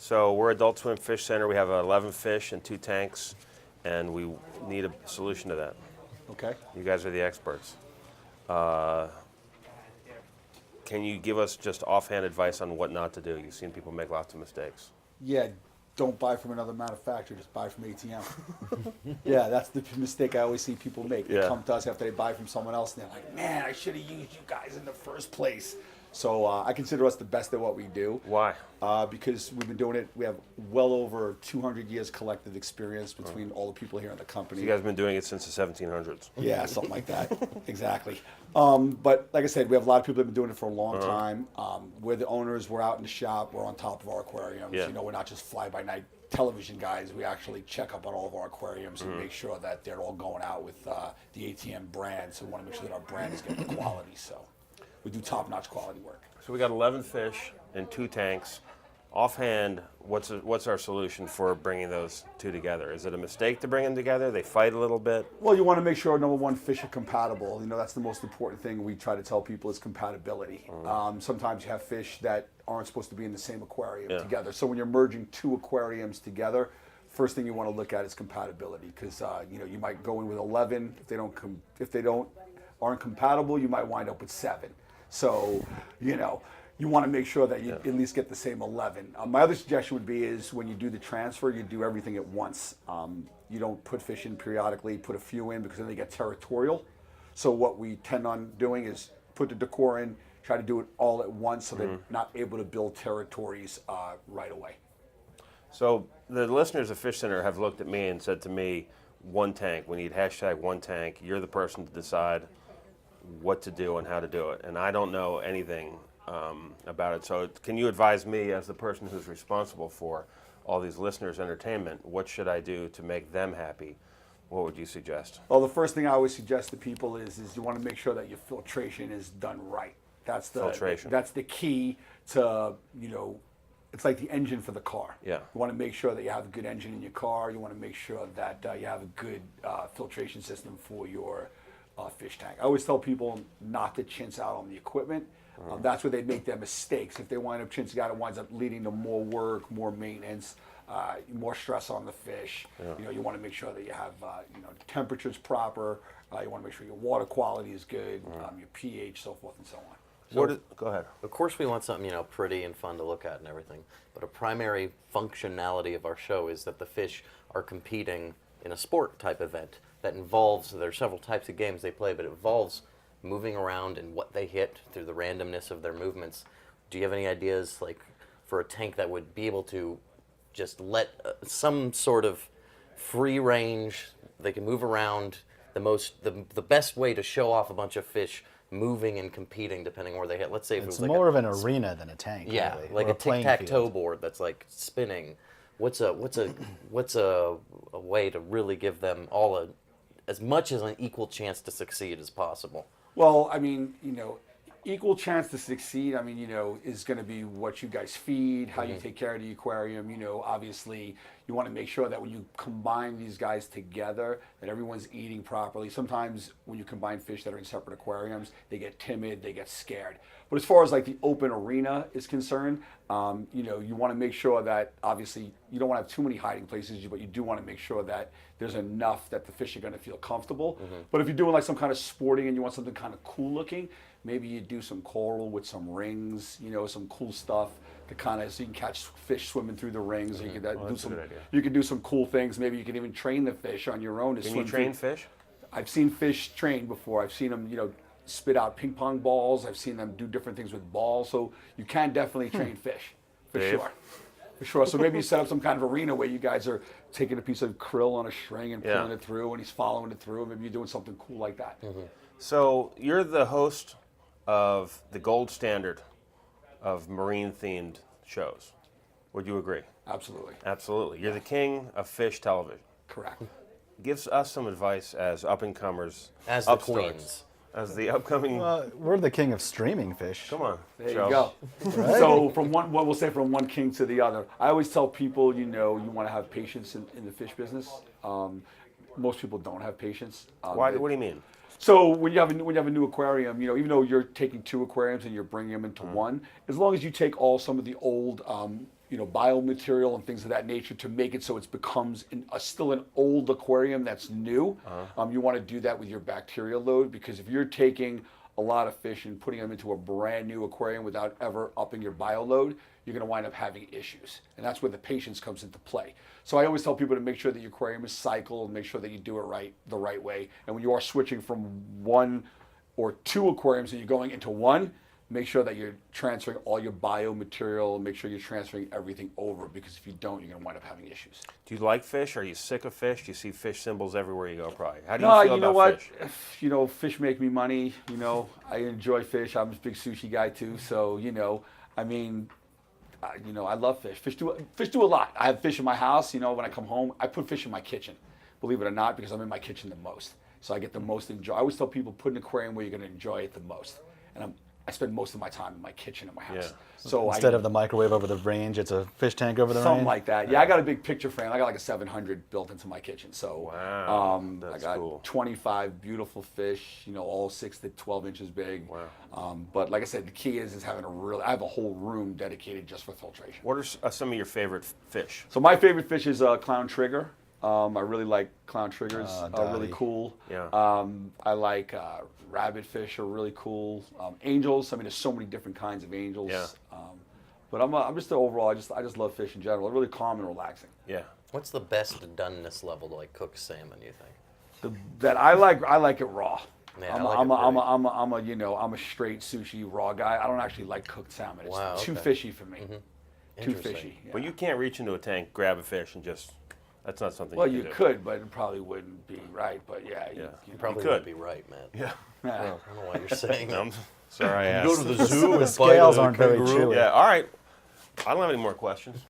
So we're Adult Swim Fish Center. We have 11 fish and 2 tanks, and we need a solution to that. Okay. You guys are the experts. Can you give us just offhand advice on what not to do? You've seen people make lots of mistakes. Yeah, don't buy from another manufacturer, just buy from ATM. Yeah, that's the mistake I always see people make. They Yeah. come to us after they buy from someone else, and they're like, man, I should have used you guys in the first place. So I consider us the best at what we do. Why? Because we've been doing it. We have well over 200 years collective experience between all the people here in the company. You guys have been doing it since the 1700s. Yeah, something like that. Exactly. But like I said, we have a lot of people that have been doing it for a long time. We're the owners. We're out in the shop. We're on top of our aquariums. Yeah. You know, we're not just fly-by-night television guys. We actually check up on all of our aquariums and make sure that they're all going out with the ATM brand. So we want to make sure that our brand is getting the quality. So we do top-notch quality work. So we got 11 fish and 2 tanks. Offhand, what's our solution for bringing those two together? Is it a mistake to bring them together? They fight a little bit. Well, you want to make sure, number one, fish are compatible. You know, that's the most important thing we try to tell people is compatibility. Sometimes you have fish that aren't supposed to be in the same aquarium together. So when you're merging 2 aquariums together, first thing you want to look at is compatibility, because you know, you might go in with 11. If they aren't compatible, you might wind up with 7. So, you know, you want to make sure that you at least get the same 11. My other suggestion would be is when you do the transfer, you do everything at once. You don't put fish in periodically, put a few in, because then they get territorial. So what we tend on doing is put the decor in, try to do it all at once so they're not able to build territories right away. So the listeners of Fish Center have looked at me and said to me, 1 tank, we need #1 tank. You're the person to decide what to do and how to do it. And I don't know anything about it. So can you advise me as the person who's responsible for all these listeners' entertainment, what should I do to make them happy? What would you suggest? Well, the first thing I always suggest to people is you want to make sure that your filtration is done right. That's the Filtration. That's the key to, you know, it's like the engine for the car. Yeah. You want to make sure that you have a good engine in your car. You want to make sure that you have a good filtration system for your fish tank. I always tell people not to chintz out on the equipment. That's where they make their mistakes. If they wind up chintzing out, it winds up leading to more work, more maintenance, more stress on the fish. You know, you want to make sure that you have, you know, the temperature's proper. You want to make sure your water quality is good, your pH, so forth and so on. Go ahead. Of course we want something, you know, pretty and fun to look at and everything, but a primary functionality of our show is that the fish are competing in a sport type event that involves, there's several types of games they play, but it involves moving around and what they hit through the randomness of their movements. Do you have any ideas, like, for a tank that would be able to just let some sort of free range, they can move around, the best way to show off a bunch of fish moving and competing depending where they hit? Let's say if it It's was like more of an arena than a tank. yeah, really, like or a playing tic-tac-toe field. board that's like spinning. What's a way to really give them all as much as an equal chance to succeed as possible? Well, I mean, you know, equal chance to succeed, I mean, you know, is going to be what you guys feed, how you take care of the aquarium. You know, obviously, you want to make sure that when you combine these guys together, that everyone's eating properly. Sometimes when you combine fish that are in separate aquariums, they get timid, they get scared. But as far as like the open arena is concerned, you know, you want to make sure that obviously you don't want to have too many hiding places, but you do want to make sure that there's enough that the fish are going to feel comfortable. But if you're doing like some kind of sporting and you want something kind of cool looking, maybe you do some coral with some rings, you know, some cool stuff to kind of, so you can catch fish swimming through the rings. You can do that's a some, good idea. you can do some cool things. Maybe you can even train the fish on your own to Can swim you train through. fish? I've seen fish train before. I've seen them, you know, spit out ping pong balls. I've seen them do different things with balls. So you can definitely train fish, for Dave? sure. For sure. So maybe you set up some kind of arena where you guys are taking a piece of krill on a string and pulling it through, and he's following it through. Maybe you're doing something cool like that. So you're the host of the gold standard of marine-themed shows. Would you agree? Absolutely. Absolutely. You're the king of fish television. Correct. Give us some advice as up-and-comers, As the upstarts, queens. as the upcoming. We're the king of streaming fish. Come on, There you Joe. go. So from one, what we'll say from one king to the other. I always tell people, you know, you want to have patience in the fish business. Most people don't have patience. Why? What do you mean? So when you have a new aquarium, you know, even though you're taking 2 aquariums and you're bringing them into one, as long as you take some of the old, biomaterial and things of that nature to make it so it becomes still an old aquarium that's new. You want to do that with your bacteria load, because if you're taking a lot of fish and putting them into a brand new aquarium without ever upping your bio load, you're going to wind up having issues. And that's where the patience comes into play. So I always tell people to make sure that your aquarium is cycled, make sure that you do it the right way. And when you are switching from 1 or 2 aquariums and you're going into 1, make sure that you're transferring all your biomaterial, make sure you're transferring everything over, because if you don't, you're going to wind up having issues. Do you like fish? Are you sick of fish? Do you see fish symbols everywhere you go? Probably. How do you No, feel you know about what? fish? Fish make me money. I enjoy fish. I'm a big sushi guy too. So, I love fish. Fish do a lot. I have fish in my house. When I come home, I put fish in my kitchen, believe it or not, because I'm in my kitchen the most. So I get the most enjoy. I always tell people, put an aquarium where you're going to enjoy it the most. And I spend most of my time in my kitchen in my house. Yeah. So Instead of the microwave over the range, it's a fish tank over the something range. like that. Yeah, I got a big picture frame. I got like a 700 built into my kitchen. So Wow, I that's got cool. 25 beautiful fish, all 6 to 12 inches big. Wow. But like I said, the key is having I have a whole room dedicated just for filtration. What are some of your favorite fish? So my favorite fish is clown trigger. I really like clown triggers. Really Dottie. cool. Yeah. I like rabbit fish are really cool. Angels. I mean, there's so many different kinds of angels. Yeah. But I'm just overall. I just love fish in general. They're really calm and relaxing. Yeah. What's the best doneness level to cook salmon, you think? That I like it raw. Yeah, I'm a straight sushi raw guy. I don't actually like cooked salmon. It's Wow, too okay. fishy for me. Too Interesting. fishy. Yeah. Well, you can't reach into a tank, grab a fish, and just. That's not something. Well, you you can do. could, but it probably wouldn't be right. But yeah, Yeah. You probably could. would be right, Matt. Yeah. yeah. I don't know why you're saying that. I'm sorry I asked. Go to the zoo and scales bite a aren't very kangaroo. chewy. Yeah. All right. I don't have any more questions.